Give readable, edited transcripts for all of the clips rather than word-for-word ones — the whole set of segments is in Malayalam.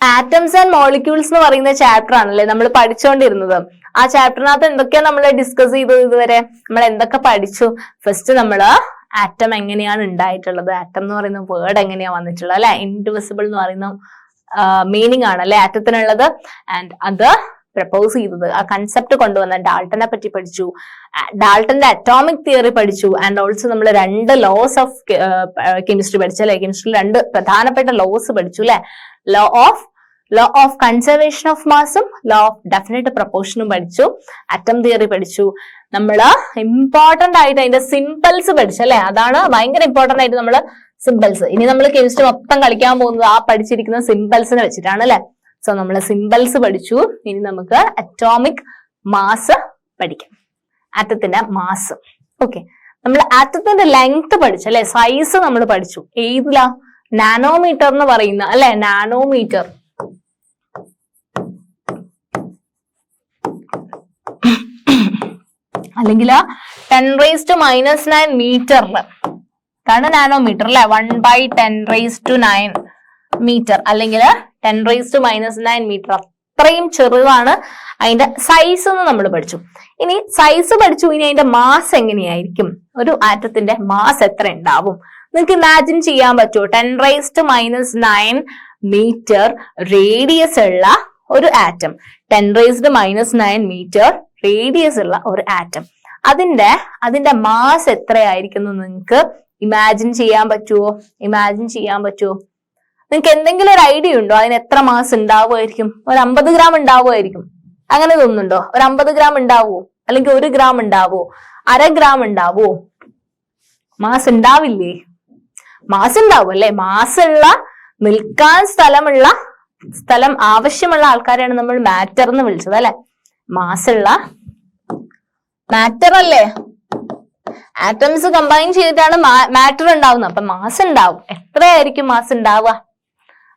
ആറ്റംസ് ആൻഡ് മോളിക്യൂൾസ് എന്ന് പറയുന്ന ചാപ്റ്റർ ആണല്ലേ നമ്മൾ പഠിച്ചുകൊണ്ടിരുന്നത്. ആ ചാപ്റ്ററിനകത്ത് എന്തൊക്കെയാ നമ്മൾ ഡിസ്കസ് ചെയ്തത് ഇതുവരെ? നമ്മൾ എന്തൊക്കെ പഠിച്ചു? ഫസ്റ്റ് നമ്മള് ആറ്റം എങ്ങനെയാണ് ഉണ്ടായിട്ടുള്ളത്, ആറ്റം എന്ന് പറയുന്ന വേർഡ് എങ്ങനെയാ വന്നിട്ടുള്ളത് അല്ലെ, ഇൻഡിവിസിബിൾ എന്ന് പറയുന്ന മീനിങ് ആണ് അല്ലെ ആറ്റത്തിനുള്ളത്. ആൻഡ് അത് പ്രപ്പോസ് ചെയ്തത്, ആ കൺസെപ്റ്റ് കൊണ്ടുവന്ന ഡാൾട്ടനെ പറ്റി പഠിച്ചു, ഡാൾട്ടന്റെ അറ്റോമിക് തിയറി പഠിച്ചു. ആൻഡ് ഓൾസോ നമ്മൾ 2 ലോസ് ഓഫ് കെമിസ്ട്രി പഠിച്ചു അല്ലെ, കെമിസ്ട്രി 2 പ്രധാനപ്പെട്ട ലോസ് പഠിച്ചു അല്ലെ, ലോ ഓഫ് കൺസർവേഷൻ ഓഫ് മാസും ലോ ഓഫ് ഡെഫിനിറ്റ് പ്രൊപ്പോർഷനും പഠിച്ചു, ആറ്റം തിയറി പഠിച്ചു. നമ്മള് ഇമ്പോർട്ടന്റ് ആയിട്ട് അതിന്റെ സിമ്പിൾസ് പഠിച്ചു അല്ലെ, അതാണ് ഭയങ്കര ഇമ്പോർട്ടന്റ് ആയിട്ട് നമ്മള് സിമ്പിൾസ്. ഇനി നമ്മൾ കെമിസ്ട്രി മൊത്തം കളിക്കാൻ പോകുന്നത് ആ പഠിച്ചിരിക്കുന്ന സിമ്പിൾസിനെ വെച്ചിട്ടാണ് അല്ലെ. സോ നമ്മൾ സിമ്പിൾസ് പഠിച്ചു. ഇനി നമുക്ക് അറ്റോമിക് മാസ് പഠിക്കാം, ആറ്റത്തിന്റെ മാസ്. ഓക്കെ, നമ്മൾ ആറ്റത്തിന്റെ ലെങ്ത് പഠിച്ചു അല്ലെ, സൈസ് നമ്മൾ പഠിച്ചു. ഏതിലാ? നാനോമീറ്റർ എന്ന് പറയുന്ന അല്ലെ, നാനോമീറ്റർ. അല്ലെങ്കിൽ 10⁻⁻⁹ മീറ്ററില് കാരണം നാനോമീറ്റർ അല്ലെ, 1/10⁻⁹ മീറ്റർ അല്ലെങ്കിൽ 10⁻⁻⁹ മീറ്റർ. അത്രയും ചെറുതാണ് അതിന്റെ സൈസ് എന്ന് നമ്മൾ പഠിച്ചു. ഇനി സൈസ് പഠിച്ചു, ഇനി അതിന്റെ മാസ് എങ്ങനെയായിരിക്കും, ഒരു ആറ്റത്തിന്റെ മാസ് എത്ര ഉണ്ടാവും നിങ്ങൾക്ക് ഇമാജിൻ ചെയ്യാൻ പറ്റുമോ? 10⁻⁻⁹ മീറ്റർ റേഡിയസ് ഉള്ള ഒരു ആറ്റം, 10⁻⁻⁹ മീറ്റർ റേഡിയസ് ഉള്ള ഒരു ആറ്റം, അതിന്റെ മാസ് എത്രയായിരിക്കും നിങ്ങൾക്ക് ഇമാജിൻ ചെയ്യാൻ പറ്റുമോ? നിങ്ങൾക്ക് എന്തെങ്കിലും ഒരു ഐഡിയ ഉണ്ടോ അതിന് എത്ര മാസ് ഉണ്ടാവുമായിരിക്കും? ഒരു 50 ഗ്രാം ഉണ്ടാവുമായിരിക്കും, അങ്ങനെ തോന്നുന്നുണ്ടോ? ഒരു 50 ഗ്രാം ഉണ്ടാവുമോ? അല്ലെങ്കിൽ 1 ഗ്രാം ഉണ്ടാവോ? 1/2 ഗ്രാം ഉണ്ടാവോ? മാസ് ഉണ്ടാവില്ലേ? മാസ് ഉണ്ടാവും അല്ലെ. മാസുള്ള, നിൽക്കാൻ സ്ഥലം ആവശ്യമുള്ള ആൾക്കാരെയാണ് നമ്മൾ മാറ്റർ എന്ന് വിളിച്ചത് അല്ലെ. മാസുള്ള മാറ്റർ അല്ലേ, ആറ്റംസ് കമ്പൈൻ ചെയ്തിട്ടാണ് മാറ്റർ ഉണ്ടാവുന്നത്. അപ്പൊ മാസ് ഉണ്ടാവും. എത്രയായിരിക്കും മാസ് ഉണ്ടാവുക?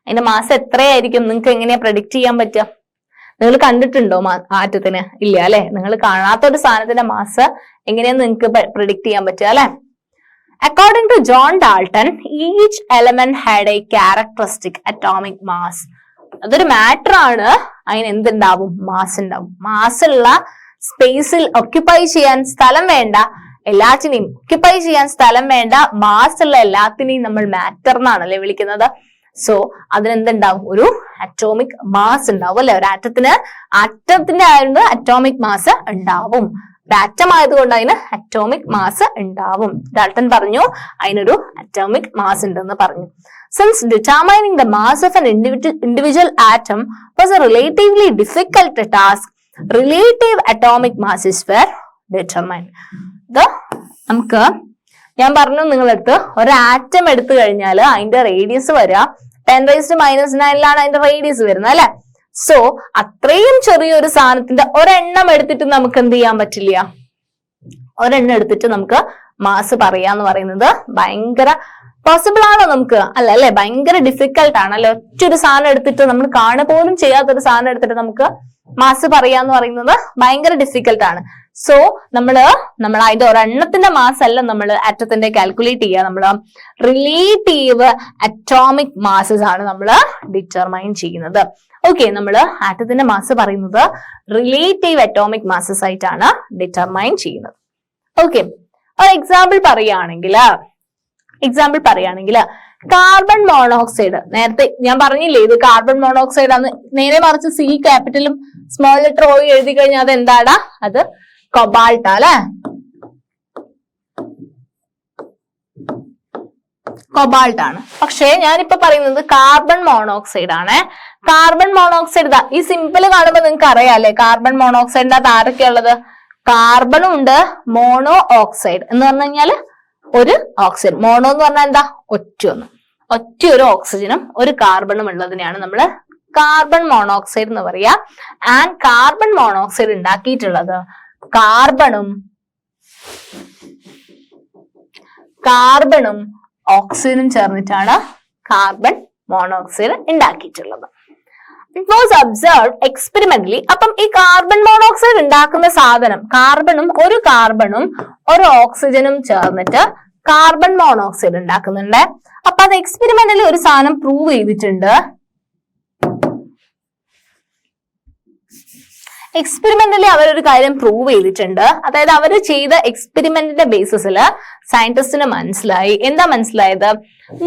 അതിന്റെ മാസ് എത്രയായിരിക്കും നിങ്ങൾക്ക് എങ്ങനെയാ പ്രഡിക്റ്റ് ചെയ്യാൻ പറ്റുക? നിങ്ങൾ കണ്ടിട്ടുണ്ടോ ആറ്റത്തിന്? ഇല്ല അല്ലെ. നിങ്ങൾ കാണാത്ത ഒരു സാധനത്തിന്റെ മാസ് എങ്ങനെയാന്ന് നിങ്ങൾക്ക് പ്രഡിക്റ്റ് ചെയ്യാൻ പറ്റുക അല്ലെ. According to John Dalton, each element had a characteristic atomic mass. അതൊരു മാറ്റർ ആണ്, അതിന് എന്തുണ്ടാവും? മാസ് ഉണ്ടാവും. മാസുള്ള, സ്പേസിൽ ഒക്യുപ്പൈ ചെയ്യാൻ സ്ഥലം വേണ്ട എല്ലാത്തിനെയും, ഒക്യുപ്പൈ ചെയ്യാൻ സ്ഥലം വേണ്ട മാസ് ഉള്ള എല്ലാത്തിനെയും നമ്മൾ മാറ്റർ എന്നാണല്ലേ വിളിക്കുന്നത്. സോ അതിനെന്തുണ്ടാവും? ഒരു അറ്റോമിക് മാസ് ഉണ്ടാവും അല്ലെ. ഒരു ആറ്റത്തിന്റെ ആയതുകൊണ്ട് അറ്റോമിക് മാസ് ഉണ്ടാവും. ഒരു ആറ്റം ആയതുകൊണ്ട് അതിന് അറ്റോമിക് മാസ് ഉണ്ടാവും. ഡാൾട്ടൺ പറഞ്ഞു അതിനൊരു അറ്റോമിക് മാസ് ഉണ്ടെന്ന് പറഞ്ഞു. Since determining the mass of an individual atom was a relatively difficult task, relative atomic masses were determined. നമുക്ക് ഞാൻ പറഞ്ഞു നിങ്ങളടുത്ത്, ഒരു ആറ്റം എടുത്തു കഴിഞ്ഞാൽ അതിന്റെ റേഡിയസ് വരിക 10⁻⁻⁹ അതിന്റെ റേഡിയസ് വരുന്നത് അല്ലെ. സോ അത്രയും ചെറിയൊരു സാധനത്തിന്റെ ഒരെണ്ണം എടുത്തിട്ട് നമുക്ക് എന്ത് ചെയ്യാൻ പറ്റില്ല? ഒരെണ്ണം എടുത്തിട്ട് നമുക്ക് മാസ് പറയാന്ന് പറയുന്നത് ഭയങ്കര പോസിബിൾ ആണോ നമുക്ക്? അല്ലേ, ഭയങ്കര ഡിഫിക്കൽട്ട് ആണ് അല്ലെ. ഒറ്റൊരു സാധനം എടുത്തിട്ട് നമ്മൾ കാണുക പോലും ചെയ്യാത്തൊരു സാധനം എടുത്തിട്ട് നമുക്ക് മാസ് പറയാന്ന് പറയുന്നത് ഭയങ്കര ഡിഫിക്കൽട്ട് ആണ്. സോ നമ്മൾ അതിന്റെ ഒരെണ്ണത്തിന്റെ മാസ് അല്ല നമ്മൾ ആറ്റത്തിന്റെ കാൽക്കുലേറ്റ് ചെയ്യുക, നമ്മൾ റിലേറ്റീവ് അറ്റോമിക് മാസസ് ആണ് നമ്മൾ ഡിറ്റർമൈൻ ചെയ്യുന്നത്. ഓക്കെ, നമ്മൾ ആറ്റത്തിന്റെ മാസ് പറയുന്നത് റിലേറ്റീവ് അറ്റോമിക് മാസസ് ആയിട്ടാണ് ഡിറ്റർമൈൻ ചെയ്യുന്നത്. ഓക്കെ, ഒരു എക്സാമ്പിൾ പറയുകയാണെങ്കിൽ കാർബൺ മോണോക്സൈഡ്, നേരത്തെ ഞാൻ പറഞ്ഞില്ലേ ഇത് കാർബൺ മോണോക്സൈഡ് ആണ്, നേരെ മറിച്ച് C ക്യാപിറ്റലും സ്മോൾ ലെറ്റർ O എഴുതി കഴിഞ്ഞാൽ അത് എന്താടാ? അത് കൊബാൾട്ട് അല്ലെ. കൊബാൾട്ട് ആണ്. പക്ഷേ ഞാനിപ്പോ പറയുന്നത് കാർബൺ മോണോക്സൈഡ് ആണ്. കാർബൺ മോണോക്സൈഡ് ഈ സിമ്പിൾ കാണുമ്പോൾ നിങ്ങൾക്ക് അറിയാം അല്ലെ, കാർബൺ മോണോക്സൈഡിന്റെ അത് ആരൊക്കെയാ ഉള്ളത്? കാർബണും ഉണ്ട്, മോണോ ഓക്സൈഡ് എന്ന് പറഞ്ഞു കഴിഞ്ഞാല് ഒരു ഓക്സിജൻ. മോണോ എന്ന് പറഞ്ഞാൽ എന്താ? ഒറ്റ ഒരു ഓക്സിജനും ഒരു കാർബണും ഉള്ളതിനെയാണ് നമ്മൾ കാർബൺ മോണോക്സൈഡ് എന്ന് പറയാ. ആൻഡ് കാർബൺ മോണോക്സൈഡ് ഉണ്ടാക്കിയിട്ടുള്ളത് കാർബണും ഓക്സിജനും ചേർന്നിട്ടാണ് കാർബൺ മോണോക്സൈഡ് ഉണ്ടാക്കിയിട്ടുള്ളത്. It was observed experimentally. അപ്പം ഈ കാർബൺ മോണോക്സൈഡ് ഉണ്ടാക്കുന്ന സാധനം ഒരു കാർബണും ഒരു ഓക്സിജനും ചേർന്നിട്ട് കാർബൺ മോണോക്സൈഡ് ഉണ്ടാക്കുന്നുണ്ട്. അപ്പൊ അത് എക്സ്പെരിമെന്റലി ഒരു സാധനം പ്രൂവ് ചെയ്തിട്ടുണ്ട്. എക്സ്പെരിമെന്റലി അവരൊരു കാര്യം പ്രൂവ് ചെയ്തിട്ടുണ്ട്. അതായത് അവർ ചെയ്ത എക്സ്പെരിമെന്റിന്റെ ബേസിസിൽ സയന്റിസ്റ്റിന് മനസ്സിലായി. എന്താ മനസ്സിലായത്?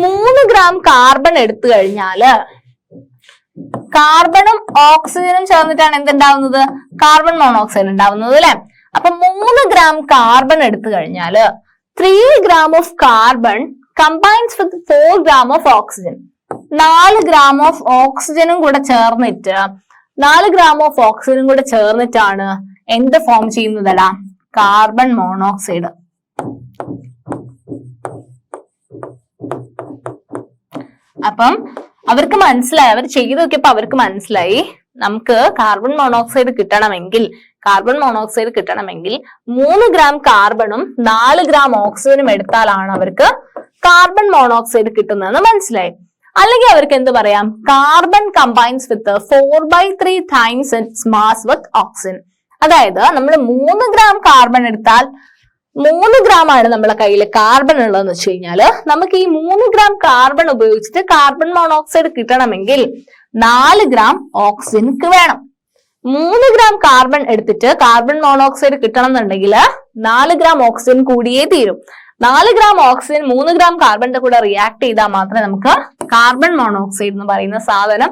3 ഗ്രാം കാർബൺ എടുത്തു കഴിഞ്ഞാല് കാർബണും ഓക്സിജനും ചേർന്നിട്ടാണ് എന്തുണ്ടാവുന്നത്? കാർബൺ മോണോക്സൈഡ് ഉണ്ടാവുന്നത് അല്ലെ. അപ്പൊ 3 ഗ്രാം കാർബൺ എടുത്തു കഴിഞ്ഞാല് 3 gram of carbon combines with 4 gram of oxygen. 4 gram of ഓക്സിജനും കൂടെ ചേർന്നിട്ട് 4 gram of ഓക്സിജനും കൂടെ ചേർന്നിട്ടാണ് എന്ത് ഫോം ചെയ്യുന്നതടാ? Carbon monoxide. അപ്പം അവർക്ക് മനസ്സിലായി, അവർ ചെയ്തു നോക്കിയപ്പോ അവർക്ക് മനസ്സിലായി നമുക്ക് കാർബൺ മോണോക്സൈഡ് കിട്ടണമെങ്കിൽ 3 ഗ്രാം കാർബണും 4 ഗ്രാം ഓക്സിജനും എടുത്താലാണ് അവർക്ക് കാർബൺ മോണോക്സൈഡ് കിട്ടുന്നതെന്ന് മനസ്സിലായി. അല്ലെങ്കിൽ അവർക്ക് എന്ത് പറയാം? Carbon combines with 4/3 times its mass with oxygen. അതായത് നമ്മൾ 3 ഗ്രാം കാർബൺ എടുത്താൽ 3 ഗ്രാം ആണ് നമ്മളെ കയ്യിൽ കാർബൺ ഉള്ളതെന്ന് വെച്ച് കഴിഞ്ഞാല് നമുക്ക് ഈ 3 ഗ്രാം കാർബൺ ഉപയോഗിച്ചിട്ട് കാർബൺ മോണോക്സൈഡ് കിട്ടണമെങ്കിൽ 4 ഗ്രാം ഓക്സിജൻ വേണം. 3 ഗ്രാം കാർബൺ എടുത്തിട്ട് കാർബൺ മോണോക്സൈഡ് കിട്ടണം എന്നുണ്ടെങ്കിൽ 4 ഗ്രാം ഓക്സിജൻ കൂടിയേ തീരും. 4 ഗ്രാം ഓക്സിജൻ 3 ഗ്രാം കാർബണിന്റെ കൂടെ റിയാക്ട് ചെയ്താൽ മാത്രമേ നമുക്ക് കാർബൺ മോണോക്സൈഡ് എന്ന് പറയുന്ന സാധനം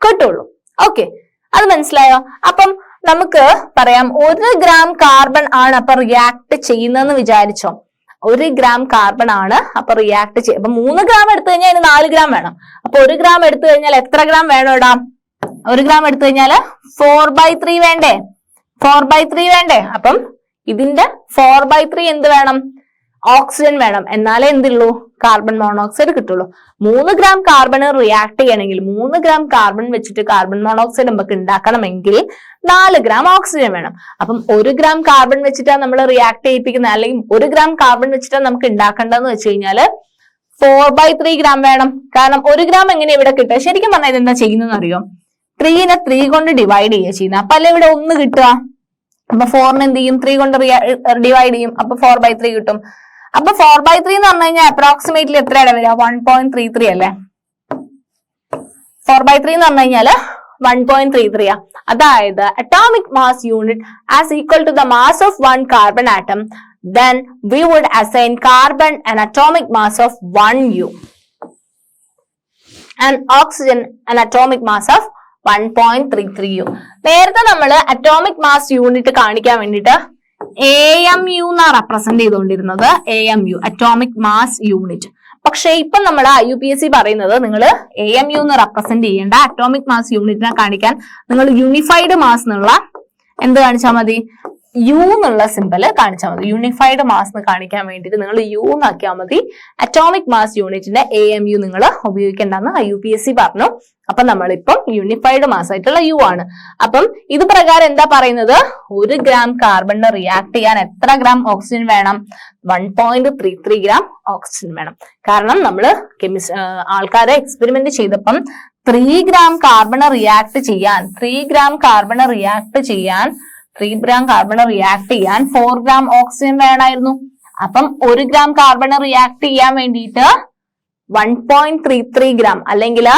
കിട്ടുള്ളൂ. ഓക്കെ, അത് മനസ്സിലായോ? അപ്പം നമുക്ക് പറയാം 1 ഗ്രാം കാർബൺ ആണ് അപ്പൊ റിയാക്ട് ചെയ്യുന്നതെന്ന് വിചാരിച്ചോ. 1 ഗ്രാം കാർബൺ ആണ് അപ്പൊ റിയാക്ട് ചെയ്യും. അപ്പൊ 3 ഗ്രാം എടുത്തു കഴിഞ്ഞാൽ അതിന് 4 ഗ്രാം വേണം. അപ്പൊ 1 ഗ്രാം എടുത്തു കഴിഞ്ഞാൽ എത്ര ഗ്രാം വേണം ഇടാം? 1 ഗ്രാം എടുത്തു കഴിഞ്ഞാൽ 4/3 വേണ്ടേ? 4/3 വേണ്ടേ? അപ്പം ഇതിന്റെ 4/3 എന്ത് വേണം? ഓക്സിജൻ വേണം. എന്നാലേ എന്തുള്ളൂ? കാർബൺ മോണോക്സൈഡ് കിട്ടുള്ളൂ. 3 ഗ്രാം കാർബൺ റിയാക്ട് ചെയ്യണമെങ്കിൽ 3 ഗ്രാം കാർബൺ വെച്ചിട്ട് കാർബൺ മോണോക്സൈഡ് നമുക്ക് ഉണ്ടാക്കണമെങ്കിൽ 4 ഗ്രാം ഓക്സിജൻ വേണം. അപ്പം 1 ഗ്രാം കാർബൺ വെച്ചിട്ടാണ് നമ്മൾ റിയാക്ട് ചെയ്യിപ്പിക്കുന്നത്, അല്ലെങ്കിൽ 1 ഗ്രാം കാർബൺ വെച്ചിട്ടാണ് നമുക്ക് ഉണ്ടാക്കേണ്ടതെന്ന് വെച്ച് കഴിഞ്ഞാല് 4/3 ഗ്രാം വേണം. കാരണം 1 ഗ്രാം എങ്ങനെ ഇവിടെ കിട്ടുക? ശരിക്കും പറഞ്ഞാൽ ഇതെന്താ ചെയ്യുന്നതെന്ന് അറിയോ? 3നെ 3 കൊണ്ട് ഡിവൈഡ് ചെയ്യുക ചെയ്യുന്നത്. അപ്പൊ അല്ലെ ഇവിടെ 1 കിട്ടുക. അപ്പൊ 4നെ എന്ത് ചെയ്യും? 3 കൊണ്ട് ഡിവൈഡ് ചെയ്യും. അപ്പൊ 4/3 കിട്ടും. അപ്പൊ 4/3 എന്ന് പറഞ്ഞു കഴിഞ്ഞാൽ അപ്രോക്സിമേറ്റ്ലി എത്രയാണ് വരിക? 1.33 അല്ലേ? 4/3 എന്ന് പറഞ്ഞു കഴിഞ്ഞാല് 1.33 ആ. അതായത് atomic mass unit as equal to the mass of 1 carbon atom, then we would assign carbon an atomic mass of 1 U and oxygen an atomic mass of 1.33 U. നേരത്തെ നമ്മള് അറ്റോമിക് മാസ് യൂണിറ്റ് കാണിക്കാൻ വേണ്ടിട്ട് AMU എന്നാ റെപ്രസെന്റ് ചെയ്തുകൊണ്ടിരുന്നത്. AMU atomic mass unit. പക്ഷെ ഇപ്പൊ നമ്മൾ IUPAC പറയുന്നത് നിങ്ങൾ AMU എന്ന് റെപ്രസെന്റ് ചെയ്യേണ്ട, അറ്റോമിക് മാസ് യൂണിറ്റിനെ കാണിക്കാൻ നിങ്ങൾ യൂണിഫൈഡ് മാസ് എന്നുള്ള എന്ത് കാണിച്ചാൽ മതി? U എന്നുള്ള സിമ്പല് കാണിച്ചാൽ മതി. യൂണിഫൈഡ് മാസ് എന്ന് കാണിക്കാൻ വേണ്ടിയിട്ട് നിങ്ങൾ U എന്നാക്കിയാൽ മതി. അറ്റോമിക് മാസ് യൂണിറ്റിന്റെ AMU നിങ്ങൾ ഉപയോഗിക്കേണ്ടെന്ന് IUPAC പറഞ്ഞു. അപ്പൊ നമ്മളിപ്പം യൂണിഫൈഡ് മാസ് ആയിട്ടുള്ള U ആണ്. അപ്പം ഇത് പ്രകാരം എന്താ പറയുന്നത്? 1 ഗ്രാം കാർബണിന് റിയാക്ട് ചെയ്യാൻ എത്ര ഗ്രാം ഓക്സിജൻ വേണം? 1.33 ഗ്രാം ഓക്സിജൻ വേണം. കാരണം നമ്മള് ആൾക്കാരെ എക്സ്പെരിമെന്റ് ചെയ്തപ്പം 3 ഗ്രാം കാർബണ് റിയാക്ട് ചെയ്യാൻ 4 ഗ്രാം ഓക്സിജൻ വേണമായിരുന്നു. അപ്പം 1 ഗ്രാം കാർബണ് റിയാക്ട് ചെയ്യാൻ വേണ്ടിയിട്ട് 1.33 ഗ്രാം അല്ലെങ്കിൽ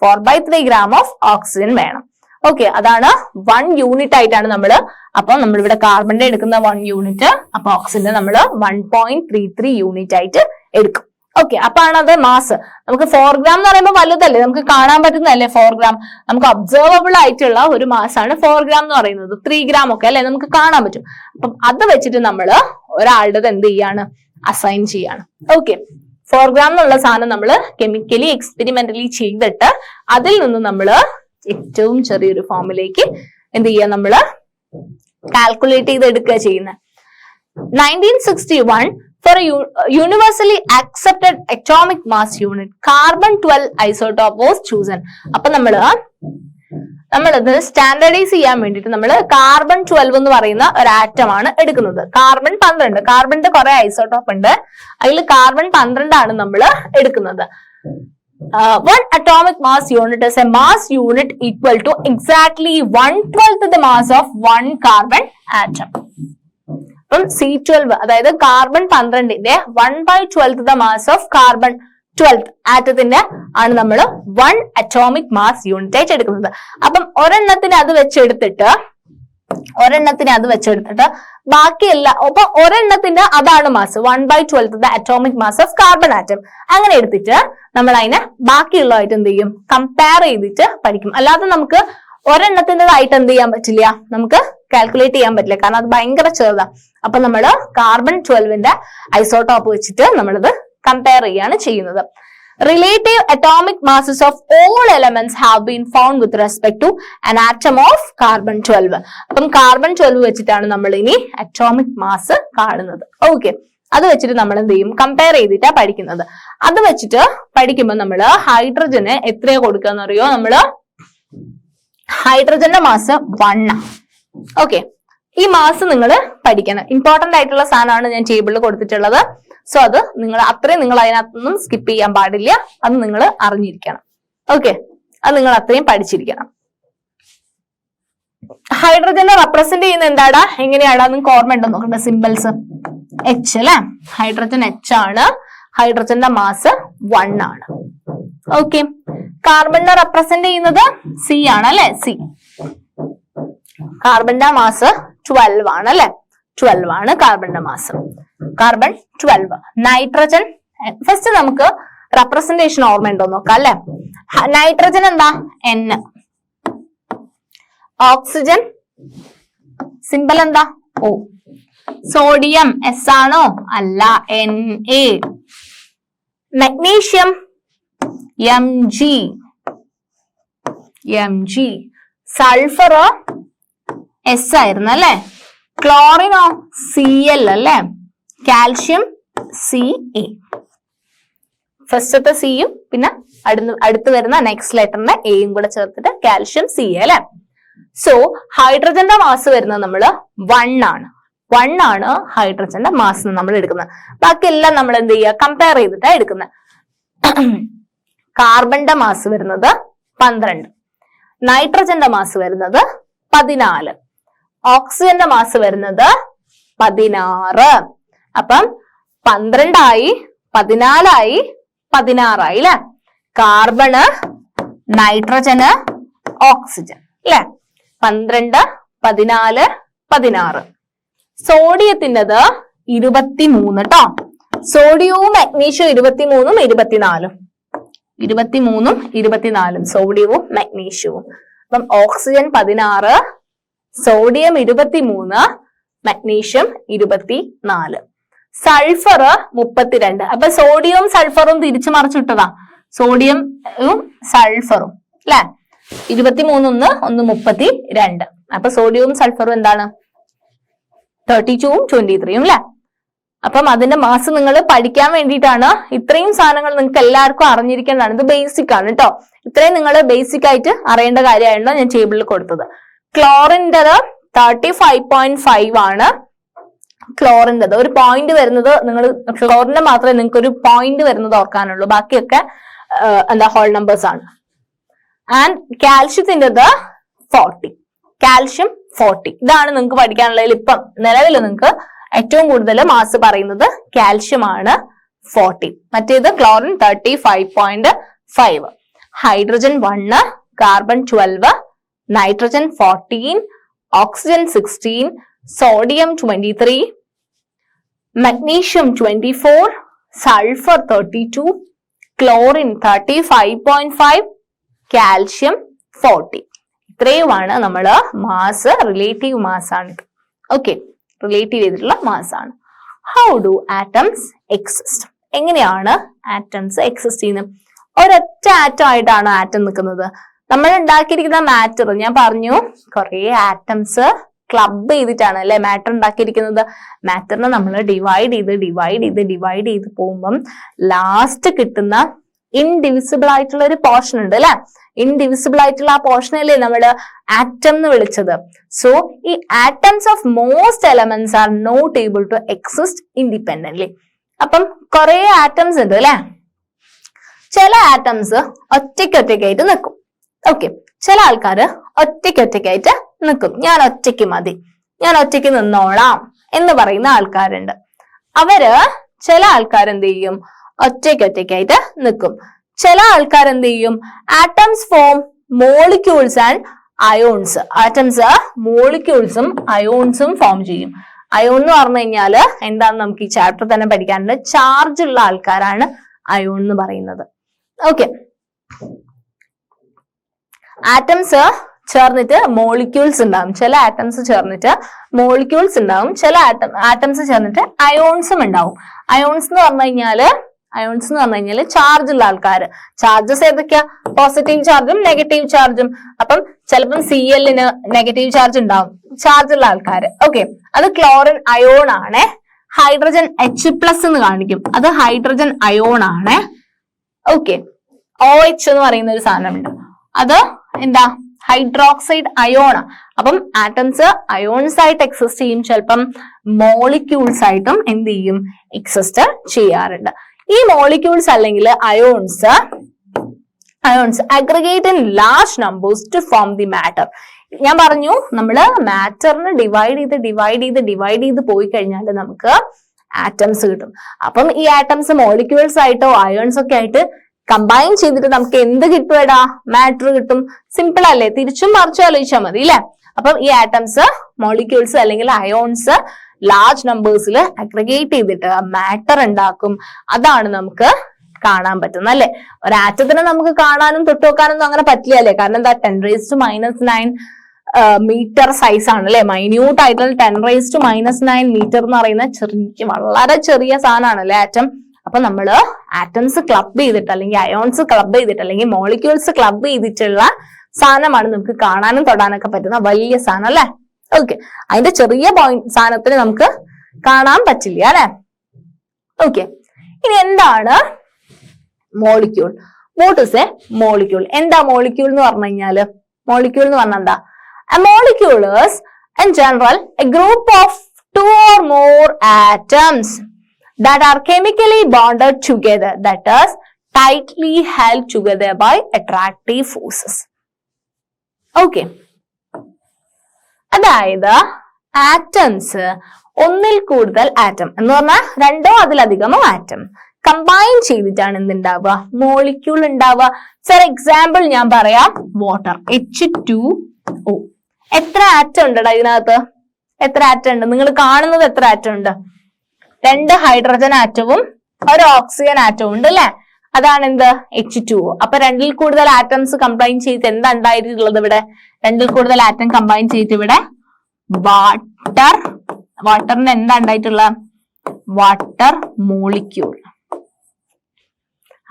4/3 ഗ്രാം ഓഫ് ഓക്സിജൻ വേണം. ഓക്കെ, അതാണ് 1 യൂണിറ്റ് ആയിട്ടാണ് നമ്മള്. അപ്പം നമ്മളിവിടെ കാർബണിന്റെ എടുക്കുന്ന 1 യൂണിറ്റ്, അപ്പൊ ഓക്സിജന്റെ നമ്മൾ 1.33 യൂണിറ്റ് ആയിട്ട് എടുക്കും. ഓക്കെ, അപ്പൊ ആണ് അത് മാസ്. നമുക്ക് 4 ഗ്രാം എന്ന് പറയുമ്പോൾ വലുതല്ലേ, നമുക്ക് കാണാൻ പറ്റുന്നതല്ലേ 4 ഗ്രാം. നമുക്ക് ഒബ്സർവബിൾ ആയിട്ടുള്ള ഒരു മാസാണ് 4 ഗ്രാം എന്ന് പറയുന്നത്. 3 ഗ്രാം ഒക്കെ അല്ലെ നമുക്ക് കാണാൻ പറ്റും. അപ്പം അത് വെച്ചിട്ട് നമ്മള് ഒരാളുടെ എന്ത് ചെയ്യാണ്? അസൈൻ ചെയ്യാണ്. ഓക്കെ, 4 ഗ്രാം എന്നുള്ള സാധനം നമ്മൾ കെമിക്കലി എക്സ്പെരിമെന്റലി ചെയ്തിട്ട് അതിൽ നിന്ന് നമ്മൾ ഏറ്റവും ചെറിയൊരു ഫോമിലേക്ക് എന്ത് ചെയ്യുക? നമ്മള് കാൽക്കുലേറ്റ് ചെയ്ത് എടുക്കുക ചെയ്യുന്നത്. 1961 for a universally accepted atomic mass unit, carbon-12 isotope was chosen. അപ്പൊ നമ്മളത് സ്റ്റാൻഡർഡൈസ് ചെയ്യാൻ വേണ്ടിയിട്ട് നമ്മൾ carbon-12 എന്ന് പറയുന്ന ഒരു ആറ്റം ആണ് എടുക്കുന്നത്. carbon-12, കാർബണിന്റെ കുറെ ഐസോട്ടോപ്പ് ഉണ്ട്, അതിൽ carbon-12 ആണ് നമ്മൾ എടുക്കുന്നത്. One atomic mass unit is a mass unit equal to exactly 1/12 the mass of one carbon atom. അപ്പം C12 അതായത് carbon-12ന്റെ 1/12 the mass of carbon-12 ആറ്റത്തിന്റെ ആണ് നമ്മൾ 1 atomic mass unit ആയിട്ട് എടുക്കുന്നത്. അപ്പം ഒരെണ്ണത്തിന് അത് വെച്ചെടുത്തിട്ട് ഒരെണ്ണത്തിന് അത് വെച്ചെടുത്തിട്ട് ബാക്കിയെല്ലാം അപ്പൊ ഒരെണ്ണത്തിന്റെ അതാണ് mass 1/12 the atomic mass of carbon atom. അങ്ങനെ എടുത്തിട്ട് നമ്മൾ അതിനെ ബാക്കിയുള്ളതായിട്ട് എന്ത് ചെയ്യും, കമ്പയർ ചെയ്തിട്ട് പഠിക്കും. അല്ലാതെ നമുക്ക് ഒരെണ്ണത്തിൻ്റെതായിട്ട് എന്ത് ചെയ്യാൻ പറ്റില്ല, നമുക്ക് കാൽക്കുലേറ്റ് ചെയ്യാൻ പറ്റില്ല, കാരണം അത് ഭയങ്കര ചെറുതാണ്. അപ്പൊ നമ്മൾ കാർബൺ 12ന്റെ ഐസോടോപ്പ് വെച്ചിട്ട് നമ്മളത് കമ്പയർ ചെയ്യാണ് ചെയ്യുന്നത്. Relative atomic masses of all elements have been found with respect to an atom of carbon 12. അപ്പം കാർബൺ 12 വെച്ചിട്ടാണ് നമ്മൾ ഇനി അറ്റോമിക് മാസ് കാണുന്നത്. ഓക്കെ, അത് വെച്ചിട്ട് നമ്മൾ എന്ത് ചെയ്യും, കമ്പയർ ചെയ്തിട്ടാ പഠിക്കുന്നത്. അത് വെച്ചിട്ട് പഠിക്കുമ്പോൾ നമ്മള് ഹൈഡ്രജന് എത്രയാ കൊടുക്കാന്ന് അറിയോ, നമ്മള് ഹൈഡ്രജന്റെ മാസ് 1. ഓക്കെ, ഈ മാസ് നിങ്ങൾ പഠിക്കണം. ഇമ്പോർട്ടന്റ് ആയിട്ടുള്ള സാധനമാണ് ഞാൻ ടേബിളിൽ കൊടുത്തിട്ടുള്ളത്. സോ അത് നിങ്ങൾ അതിനകത്തൊന്നും സ്കിപ്പ് ചെയ്യാൻ പാടില്ല, അത് നിങ്ങൾ അറിഞ്ഞിരിക്കണം. ഓക്കെ, അത് നിങ്ങൾ അത്രയും പഠിച്ചിരിക്കണം. ഹൈഡ്രജനെ റെപ്രസെന്റ് ചെയ്യുന്ന എന്താടാ, എങ്ങനെയാടാ, നിങ്ങൾക്ക് ഓർമ്മ ഉണ്ടോ നോക്കണ്ട, സിമ്പിൾസ് H അല്ലെ, ഹൈഡ്രജൻ H ആണ്, ഹൈഡ്രജന്റെ മാസ് 1 ആണ്. ഓക്കെ, കാർബണിനെ റെപ്രസെന്റ് ചെയ്യുന്നത് C ആണ് അല്ലെ, C. കാർബണിന്റെ മാസ് 12 ആണ് അല്ലെ, 12 ആണ് കാർബണിന്റെ മാസ്, കാർബൺ 12. നൈട്രജൻ ഫസ്റ്റ് നമുക്ക് റെപ്രസെന്റേഷൻ ഓർമ്മയുണ്ടോ നോക്കാം അല്ലെ. നൈട്രജൻ എന്താ, N. ഓക്സിജൻ സിമ്പൽ എന്താ, O. സോഡിയം S ആണോ, അല്ല, Na. Magnesium Mg. Sulphur S ആയിരുന്നു അല്ലെ. ക്ലോറിനോ Cl അല്ലെ. Calcium Ca. ഫസ്റ്റത്തെ സിയും പിന്നെ അടുത്ത് വരുന്ന നെക്സ്റ്റ് ലെറ്ററിന്റെ എയും കൂടെ ചേർത്തിട്ട് കാൽഷ്യം Ca അല്ലെ. സോ ഹൈഡ്രജന്റെ മാസ് വരുന്നത് നമ്മള് 1 ആണ്. 1 ആണ് ഹൈഡ്രജന്റെ മാസ് നമ്മൾ എടുക്കുന്നത്. ബാക്കിയെല്ലാം നമ്മൾ എന്ത് ചെയ്യുക, കമ്പയർ ചെയ്തിട്ടാണ് എടുക്കുന്നത്. കാർബണിന്റെ മാസ് വരുന്നത് 12, നൈട്രജന്റെ മാസ് വരുന്നത് 14, ഓക്സിജന്റെ മാസ് വരുന്നത് 16. അപ്പം 12 ആയി, 14 ആയി, 16 ആയി അല്ലെ. കാർബണ്, നൈട്രജന്, ഓക്സിജൻ അല്ലെ. 12, 14, 16. സോഡിയത്തിൻ്റെത് 23 കേട്ടോ. സോഡിയവും മഗ്നീഷ്യവും 23ഉം 24ഉം 23ഉം 24ഉം സോഡിയവും മഗ്നീഷ്യവും. അപ്പം ഓക്സിജൻ 16, സോഡിയം 23, മഗ്നീഷ്യം 24. സൾഫർ 32. അപ്പൊ സോഡിയവും സൾഫറും തിരിച്ചു മറിച്ചിട്ടതാ, സോഡിയവും സൾഫറും അല്ലെ. 23 ഒന്ന് 32. അപ്പൊ സോഡിയവും സൾഫറും എന്താണ്, 32ഉം 23ഉം അല്ലെ. അപ്പം അതിന്റെ മാസ് നിങ്ങൾ പഠിക്കാൻ വേണ്ടിയിട്ടാണ് ഇത്രയും സാധനങ്ങൾ നിങ്ങൾക്ക് എല്ലാവർക്കും അറിഞ്ഞിരിക്കേണ്ടതാണ്. ഇത് ബേസിക് ആണ് കേട്ടോ. ഇത്രയും നിങ്ങൾ ബേസിക് ആയിട്ട് അറിയേണ്ട കാര്യമാണല്ലോ ഞാൻ ടേബിളിൽ കൊടുത്തത്. ക്ലോറിൻ്റെത് 35.5 ആണ്. ക്ലോറിൻ്റെത് ഒരു പോയിന്റ് വരുന്നത്, നിങ്ങൾ ക്ലോറിന്റെ മാത്രമേ നിങ്ങൾക്ക് ഒരു പോയിന്റ് വരുന്നത് ഓർക്കാനുള്ളൂ, ബാക്കിയൊക്കെ എന്താ ഹോൾ നമ്പേഴ്സ് ആണ്. ആൻഡ് കാൽഷ്യത്തിൻ്റെത് 40, കാൽഷ്യം 40. ഇതാണ് നിങ്ങൾക്ക് പഠിക്കാനുള്ളതിൽ ഇപ്പം നിലവിൽ നിങ്ങൾക്ക് ഏറ്റവും കൂടുതൽ മാസ് പറയുന്നത് കാൽഷ്യം ആണ് 40. മറ്റേത് chlorine 35.5. Hydrogen 1, carbon 12, nitrogen 14, oxygen 16, sodium 23, magnesium 24, sulphur 32, chlorine 35.5, calcium 40. ഇത്രയുമാണ് നമ്മള് മാസ്, റിലേറ്റീവ് മാസ് ആണ്. ഓക്കെ, റിലേറ്റീവ് ചെയ്തിട്ടുള്ള മാസ് ആണ്. How do atoms exist? എങ്ങനെയാണ് ആറ്റംസ് എക്സിസ്റ്റ് ചെയ്യുന്നത്? ഒരൊറ്റ ആറ്റം ആയിട്ടാണ് ആറ്റം നിൽക്കുന്നത്. നമ്മൾ ഉണ്ടാക്കിയിരിക്കുന്ന മാറ്റർ, ഞാൻ പറഞ്ഞു കുറെ ആറ്റംസ് ക്ലബ് ചെയ്തിട്ടാണ് അല്ലെ മാറ്റർ ഉണ്ടാക്കിയിരിക്കുന്നത്. മാറ്ററിനെ നമ്മൾ ഡിവൈഡ് ചെയ്ത് പോകുമ്പം ലാസ്റ്റ് കിട്ടുന്ന ഇൻഡിവിസിബിൾ ആയിട്ടുള്ള ഒരു പോർഷൻ ഉണ്ട് അല്ലെ. ഇൻഡിവിസിബിൾ ആയിട്ടുള്ള ആ പോർഷനല്ലേ നമ്മൾ ആറ്റം എന്ന് വിളിച്ചത്. സോ ഈ atoms of most elements are not able to exist independently. അപ്പം കുറെ ആറ്റംസ് ഉണ്ട് അല്ലെ. ചില ആറ്റംസ് ഒറ്റയ്ക്കായിട്ട് നിൽക്കും. ഓക്കെ, ചില ആൾക്കാര് ഒറ്റയ്ക്കായിട്ട് നിൽക്കും. ഞാൻ ഒറ്റയ്ക്ക് മതി, ഞാൻ ഒറ്റയ്ക്ക് നിന്നോളാം എന്ന് പറയുന്ന ആൾക്കാരുണ്ട്. അവര് ചില ആൾക്കാർ എന്ത് ചെയ്യും, ഒറ്റയ്ക്കായിട്ട് നിൽക്കും. ചില ആൾക്കാർ എന്ത് ചെയ്യും, atoms form molecules and ions. Atoms മോളിക്യൂൾസും അയോൺസും ഫോം ചെയ്യും. അയോൺ എന്ന് പറഞ്ഞു കഴിഞ്ഞാൽ എന്താന്ന് നമുക്ക് ഈ ചാപ്റ്റർ തന്നെ പഠിക്കാനുണ്ട്. ചാർജ് ഉള്ള ആൾക്കാരാണ് അയോൺ എന്ന് പറയുന്നത്. ഓക്കെ, ആറ്റംസ് ചേർന്നിട്ട് മോളിക്യൂൾസ് ഉണ്ടാവും. ചില ആറ്റംസ് ചേർന്നിട്ട് മോളിക്യൂൾസ് ഉണ്ടാവും, ചില ആറ്റംസ് ചേർന്നിട്ട് അയോൺസും ഉണ്ടാവും. അയോൺസ് എന്ന് പറഞ്ഞു കഴിഞ്ഞാല് ചാർജ് ഉള്ള ആൾക്കാർ. ചാർജസ് ഏതൊക്കെയാ? പോസിറ്റീവ് ചാർജും നെഗറ്റീവ് ചാർജും. അപ്പം ചിലപ്പം Cl നെഗറ്റീവ് ചാർജ് ഉണ്ടാവും, ചാർജ് ഉള്ള ആൾക്കാർ. ഓക്കെ, അത് ക്ലോറിൻ അയോൺ ആണ്. ഹൈഡ്രജൻ H+ എന്ന് കാണിക്കും, അത് ഹൈഡ്രജൻ അയോൺ ആണ്. ഓക്കെ, OH എന്ന് പറയുന്ന ഒരു സാധനമുണ്ട്, അത് എന്താ? Hydroxide ion. അപ്പം ആറ്റംസ് അയോൺസ് ആയിട്ട് എക്സിസ്റ്റ് ചെയ്യും, ചിലപ്പം മോളിക്യൂൾസ് ആയിട്ടും എന്ത് ചെയ്യും? എക്സിസ്റ്റ് ചെയ്യാറുണ്ട്. ഈ മോളിക്യൂൾസ് അല്ലെങ്കിൽ ions aggregate in large numbers to form the matter. ഞാൻ പറഞ്ഞു, നമ്മള് മാറ്ററിന് ഡിവൈഡ് ചെയ്ത് പോയി കഴിഞ്ഞാൽ നമുക്ക് ആറ്റംസ് കിട്ടും. അപ്പം ഈ ആറ്റംസ് മോളിക്യൂൾസ് ആയിട്ടോ അയോൺസ് ഒക്കെ ആയിട്ട് കമ്പൈൻ ചെയ്തിട്ട് നമുക്ക് എന്ത് കിട്ടും? മാറ്റർ കിട്ടും. സിമ്പിൾ അല്ലേ? തിരിച്ചും മറിച്ചും ആലോചിച്ചാൽ മതി അല്ലെ? അപ്പം ഈ ആറ്റംസ് മോളിക്യൂൾസ് അല്ലെങ്കിൽ അയോൺസ് ലാർജ് നമ്പേഴ്സിൽ അഗ്രിഗേറ്റ് ചെയ്തിട്ട് മാറ്റർ ഉണ്ടാക്കും. അതാണ് നമുക്ക് കാണാൻ പറ്റുന്നത് അല്ലെ? ഒരു ആറ്റത്തിനെ നമുക്ക് കാണാനും തൊട്ടുവെക്കാനൊന്നും അങ്ങനെ പറ്റില്ല അല്ലേ? കാരണം എന്താ? 10⁻⁹ മീറ്റർ സൈസ് ആണ് അല്ലെ? മൈന്യൂട്ട് ആയിട്ടുള്ള 10⁻⁹ മീറ്റർ എന്ന് പറയുന്ന വളരെ ചെറിയ സാധനമാണ് അല്ലെ ആറ്റം. അപ്പൊ നമ്മള് ആറ്റംസ് ക്ലബ് ചെയ്തിട്ട് അല്ലെങ്കിൽ അയോൺസ് ക്ലബ് ചെയ്തിട്ട് അല്ലെങ്കിൽ മോളിക്യൂൾസ് ക്ലബ് ചെയ്തിട്ടുള്ള സാധനമാണ് നമുക്ക് കാണാനും തൊടാനൊക്കെ പറ്റുന്ന വലിയ സാധനം അല്ലെ? ഓക്കെ, അതിന്റെ ചെറിയ സാധനത്തിന് നമുക്ക് കാണാൻ പറ്റില്ല അല്ലെ? ഓക്കെ, ഇനി എന്താണ് molecule? What is A molecule? എന്താ മോളിക്യൂൾ എന്ന് പറഞ്ഞു കഴിഞ്ഞാല്? മോളിക്യൂൾ എന്ന് പറഞ്ഞാൽ എന്താ? A molecule is in general a group of 2 or more atoms that are chemically bonded together, that is tightly held together by attractive forces. Okay, അതായത് ആറ്റംസ് ഒന്നിൽ കൂടുതൽ ആറ്റം എന്ന് പറഞ്ഞാൽ രണ്ടോ അതിലധികമോ ആറ്റം കമ്പൈൻ ചെയ്തിട്ടാണ് എന്തുണ്ടാവുക? മോളിക്യൂൾ ഉണ്ടാവുക. ഫോർ എക്സാമ്പിൾ ഞാൻ പറയാം, വാട്ടർ H2O. എത്ര ആറ്റം ഉണ്ടടാ ഇതിനകത്ത്? എത്ര ആറ്റം ഉണ്ട്? നിങ്ങൾ കാണുന്നത് എത്ര ആറ്റം ഉണ്ട്? 2 ഹൈഡ്രജൻ ആറ്റവും 1 ഓക്സിജൻ ആറ്റവും ഉണ്ട് അല്ലെ? അതാണ് എന്ത്? H2O. അപ്പൊ 2ൽ കൂടുതൽ ആറ്റംസ് കമ്പൈൻ ചെയ്തിട്ട് എന്താ ഉണ്ടായിട്ടുള്ളത് ഇവിടെ? 2ൽ കൂടുതൽ ആറ്റം കമ്പൈൻ ചെയ്തിട്ട് ഇവിടെ വാട്ടറിന് എന്താ ഉണ്ടായിട്ടുള്ള? Water molecule.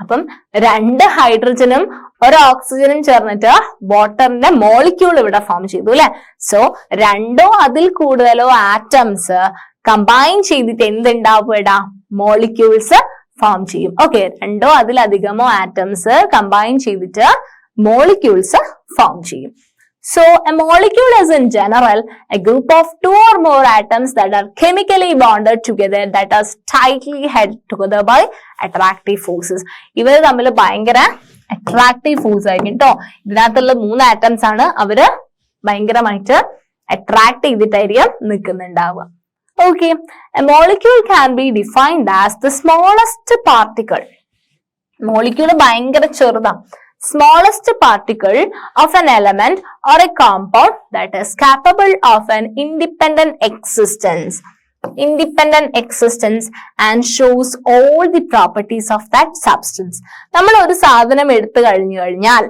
അപ്പം 2 ഹൈഡ്രജനും 1 ഓക്സിജനും ചേർന്നിട്ട് വാട്ടറിന്റെ മോളിക്യൂൾ ഇവിടെ ഫോം ചെയ്തു അല്ലെ? സോ 2ഓ അതിൽ കൂടുതലോ ആറ്റംസ് കമ്പൈൻ ചെയ്തിട്ട് എന്തുണ്ടാവും? ഇവിടെ മോളിക്യൂൾസ് ഫോം ചെയ്യും. ഓക്കെ, 2ഓ അതിലധികമോ ആറ്റംസ് കമ്പൈൻ ചെയ്തിട്ട് മോളിക്യൂൾസ് ഫോം ചെയ്യും. So a molecule is in general a group of 2 or more atoms that are chemically bonded together, that are tightly held together by attractive forces. ഇവർ തമ്മിൽ ഭയങ്കര അട്രാക്റ്റീവ് ഫോഴ്സ് ആയിരിക്കും കേട്ടോ. ഇതിനകത്തുള്ള 3 ആറ്റംസ് ആണ്, അവര് ഭയങ്കരമായിട്ട് attract ചെയ്തിട്ടായിരിക്കും നിൽക്കുന്നുണ്ടാവുക. Okay, a molecule can be defined as the smallest particle. Molecule ഭയങ്കര ചെറുതാ. Smallest particle of an element or a compound that is capable of an independent existence and shows all the properties of that substance. നമ്മൾ ഒരു സാധനം എടുത്തു കഴിഞ്ഞാൽ,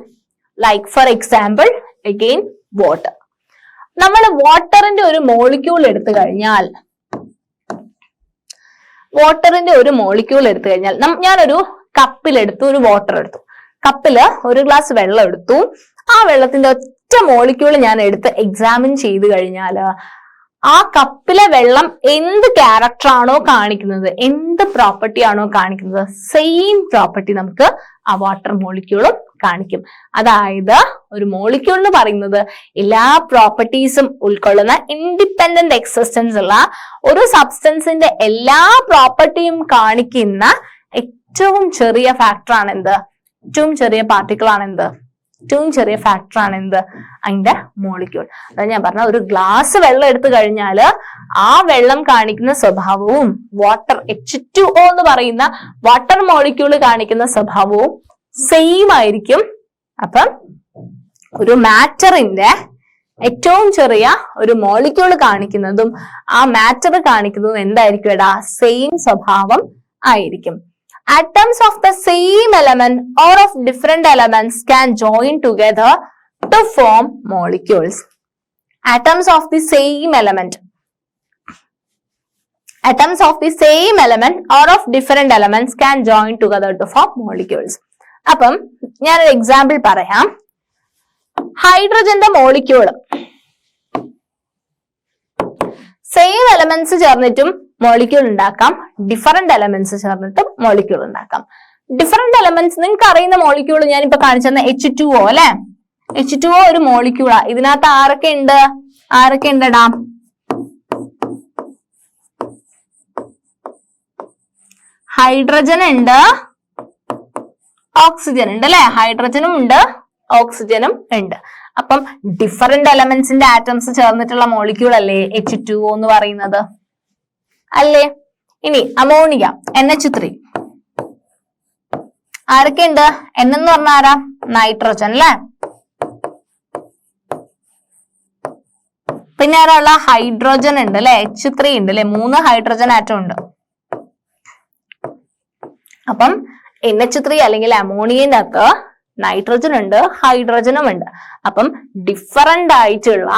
like for example again water. നമ്മൾ വാട്ടറിന്റെ ഒരു മോളിക്യൂൾ എടുത്തു കഴിഞ്ഞാൽ ഞാനൊരു കപ്പിലെടുത്തു, ഒരു വാട്ടർ എടുത്തു. കപ്പില് 1 ഗ്ലാസ് വെള്ളം എടുത്തു. ആ വെള്ളത്തിന്റെ ഒറ്റ മോളിക്യൂൾ ഞാൻ എടുത്ത് എക്സാമിൻ ചെയ്ത് കഴിഞ്ഞാല് ആ കപ്പിലെ വെള്ളം എന്ത് ക്യാരക്ടർ ആണോ കാണിക്കുന്നത്, എന്ത് പ്രോപ്പർട്ടി ആണോ കാണിക്കുന്നത്, സെയിം പ്രോപ്പർട്ടി നമുക്ക് ആ വാട്ടർ മോളിക്യൂളും കാണിക്കും. അതായത് ഒരു മോളിക്യൂൾ എന്ന് പറയുന്നത് എല്ലാ പ്രോപ്പർട്ടീസും ഉൾക്കൊള്ളുന്ന ഇൻഡിപെൻഡന്റ് എക്സിസ്റ്റൻസ് ഉള്ള ഒരു സബ്സ്റ്റൻസിന്റെ എല്ലാ പ്രോപ്പർട്ടിയും കാണിക്കുന്ന ഏറ്റവും ചെറിയ ഫാക്ടർ ആണ് എന്ത്? ഏറ്റവും ചെറിയ പാർട്ടിക്കിൾ ആണ് എന്ത്? ഏറ്റവും ചെറിയ ഫാക്ടർ ആണ് എന്ത്? അതിന്റെ മോളിക്യൂൾ. അതായത് ഞാൻ പറഞ്ഞ ഒരു ഗ്ലാസ് വെള്ളം എടുത്തു കഴിഞ്ഞാല് ആ വെള്ളം കാണിക്കുന്ന സ്വഭാവവും വാട്ടർ H2O എന്ന് പറയുന്ന വാട്ടർ മോളിക്യൂൾ കാണിക്കുന്ന സ്വഭാവവും സെയിം ആയിരിക്കും. അപ്പം ഒരു മാറ്ററിന്റെ ഏറ്റവും ചെറിയ ഒരു മോളിക്യൂൾ കാണിക്കുന്നതും ആ മാറ്റർ കാണിക്കുന്നതും എന്തായിരിക്കും എടാ? സെയിം സ്വഭാവം ആയിരിക്കും. Atoms of the same element or of different elements can join together to form molecules. Atoms of the same element. Atoms of the same element or of different elements can join together to form molecules. അപ്പം ഞാനൊരു എക്സാമ്പിൾ പറയാം. ഹൈഡ്രജന്റെ മോളിക്യൂള് സെയിം എലമെന്റ്സ് ചേർന്നിട്ടും മോളിക്യൂൾ ഉണ്ടാക്കാം, ഡിഫറെന്റ് എലമെന്റ്സ് ചേർന്നിട്ടും മോളിക്യൂൾ ഉണ്ടാക്കാം. ഡിഫറെന്റ് എലമെന്റ്സ് നിങ്ങൾക്ക് അറിയുന്ന മോളിക്യൂൾ ഞാനിപ്പോ കാണിച്ചെന്ന H2O അല്ലെ? H2O ഒരു മോളിക്യൂളാ. ഇതിനകത്ത് ആരൊക്കെ ഉണ്ടടാ? ഹൈഡ്രജൻ ഉണ്ട്, ഓക്സിജൻ ഉണ്ട് അല്ലെ? ഹൈഡ്രജനും ഉണ്ട്, ഓക്സിജനും ഉണ്ട്. അപ്പം ഡിഫറെന്റ് എലമെന്റ്സിന്റെ ആറ്റംസ് ചേർന്നിട്ടുള്ള മോളിക്യൂൾ അല്ലേ H2O എന്ന് പറയുന്നത്, അല്ലേ? ഇനി അമോണിയ NH3 ആരൊക്കെ ഉണ്ട്? N എന്ന് പറഞ്ഞ ആരാ? നൈട്രജൻ അല്ലെ? പിന്നെ ആരാള്ള? ഹൈഡ്രോജൻ ഉണ്ട് അല്ലെ? H3 ഉണ്ട് അല്ലെ? 3 ഹൈഡ്രജൻ ആറ്റം ഉണ്ട്. അപ്പം NH3 അല്ലെങ്കിൽ അമോണിയന്റെ അകത്ത് നൈട്രജൻ ഉണ്ട്, ഹൈഡ്രജനും ഉണ്ട്. അപ്പം ഡിഫറെന്റ് ആയിട്ടുള്ള